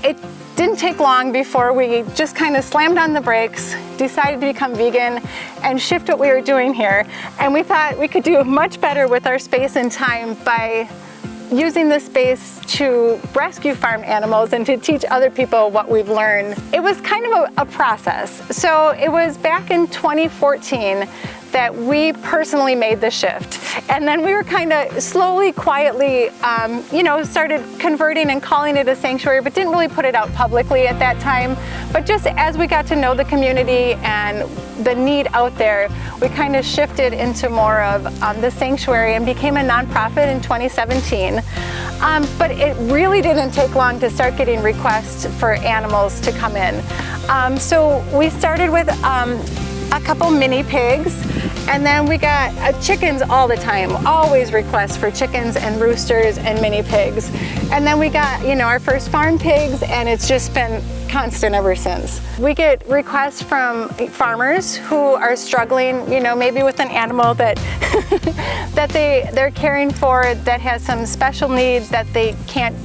it didn't take long before we just kind of slammed on the brakes, decided to become vegan, and shift what we were doing here. And we thought we could do much better with our space and time by using the space to rescue farm animals and to teach other people what we've learned. It was kind of a process. So it was back in 2014 that we personally made the shift. And then we were kind of slowly, quietly, started converting and calling it a sanctuary, but didn't really put it out publicly at that time. But just as we got to know the community and the need out there, we kind of shifted into more of the sanctuary and became a nonprofit in 2017. But it really didn't take long to start getting requests for animals to come in. So we started with a couple mini pigs, and then we got chickens all the time, always requests for chickens and roosters and mini pigs. And then we got, our first farm pigs, and it's just been constant ever since. We get requests from farmers who are struggling, maybe with an animal that that they're caring for that has some special needs that they can't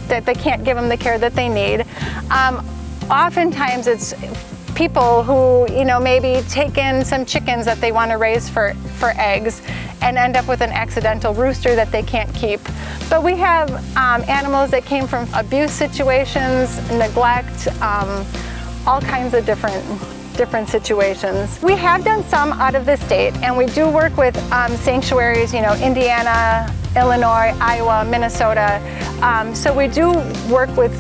give them the care that they need. Oftentimes it's people who, maybe take in some chickens that they want to raise for eggs and end up with an accidental rooster that they can't keep. But we have animals that came from abuse situations, neglect, all kinds of different situations. We have done some out of the state, and we do work with sanctuaries, Indiana, Illinois, Iowa, Minnesota. So we do work with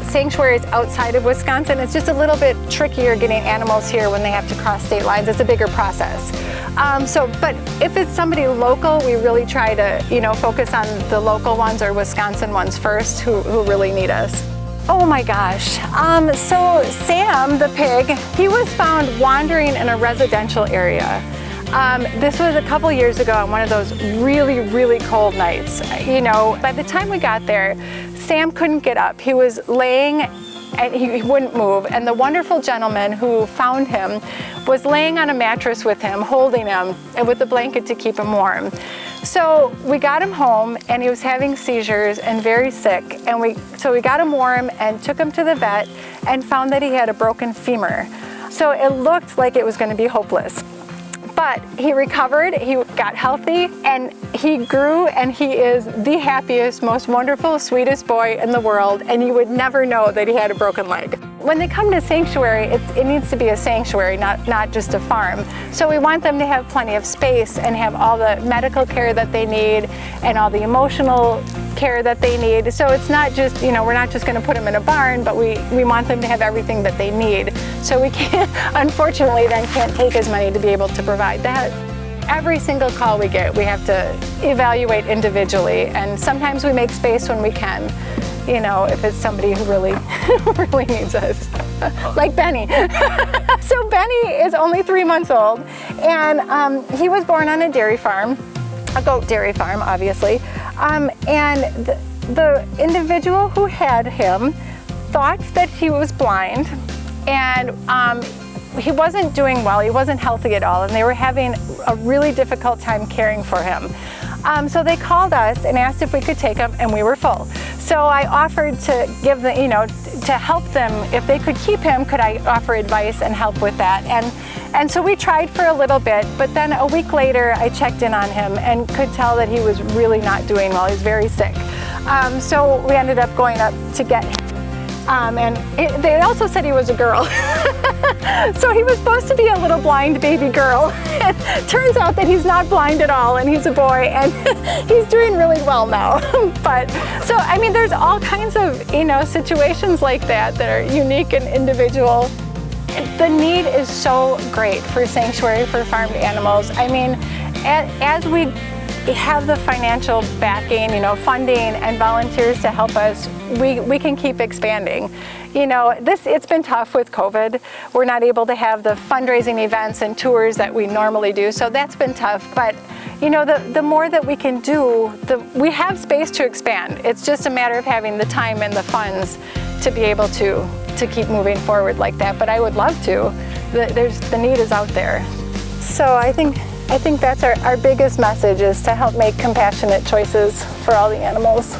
sanctuaries outside of Wisconsin. It's just a little bit trickier getting animals here when they have to cross state lines. It's a bigger process. But if it's somebody local, we really try to, focus on the local ones or Wisconsin ones first who really need us. Oh my gosh. So Sam, the pig, he was found wandering in a residential area. This was a couple years ago on one of those really, really cold nights. By the time we got there, Sam couldn't get up. He was laying and he wouldn't move. And the wonderful gentleman who found him was laying on a mattress with him, holding him, and with a blanket to keep him warm. So we got him home, and he was having seizures and very sick. So we got him warm and took him to the vet and found that he had a broken femur. So it looked like it was going to be hopeless. But he recovered, he got healthy, and he grew, and he is the happiest, most wonderful, sweetest boy in the world, and you would never know that he had a broken leg. When they come to sanctuary, it needs to be a sanctuary, not just a farm. So we want them to have plenty of space and have all the medical care that they need and all the emotional care that they need. So it's not just, we're not just going to put them in a barn, but we want them to have everything that they need. So we can't, unfortunately, then can't take as many to be able to provide that. Every single call we get, we have to evaluate individually, and sometimes we make space when we can, if it's somebody who really, really needs us, like Benny. So Benny is only 3 months old, and he was born on a dairy farm, a goat dairy farm, obviously. And the individual who had him thought that he was blind, and he wasn't doing well, he wasn't healthy at all, and they were having a really difficult time caring for him. So they called us and asked if we could take him, and we were full. So I offered to give the, to help them, if they could keep him, could I offer advice and help with that? And so we tried for a little bit, but then a week later I checked in on him and could tell that he was really not doing well. He was very sick. So we ended up going up to get him. They also said he was a girl. So he was supposed to be a little blind baby girl. It turns out that he's not blind at all, and he's a boy, and he's doing really well now. But so, there's all kinds of, situations like that are unique and individual. The need is so great for sanctuary for farmed animals. As we have the financial backing, funding and volunteers to help us, we can keep expanding. It's been tough with COVID. We're not able to have the fundraising events and tours that we normally do, so that's been tough. But the more that we can do, we have space to expand. It's just a matter of having the time and the funds to be able to keep moving forward like that. But I would love to. The need is out there. So I think that's our biggest message, is to help make compassionate choices for all the animals.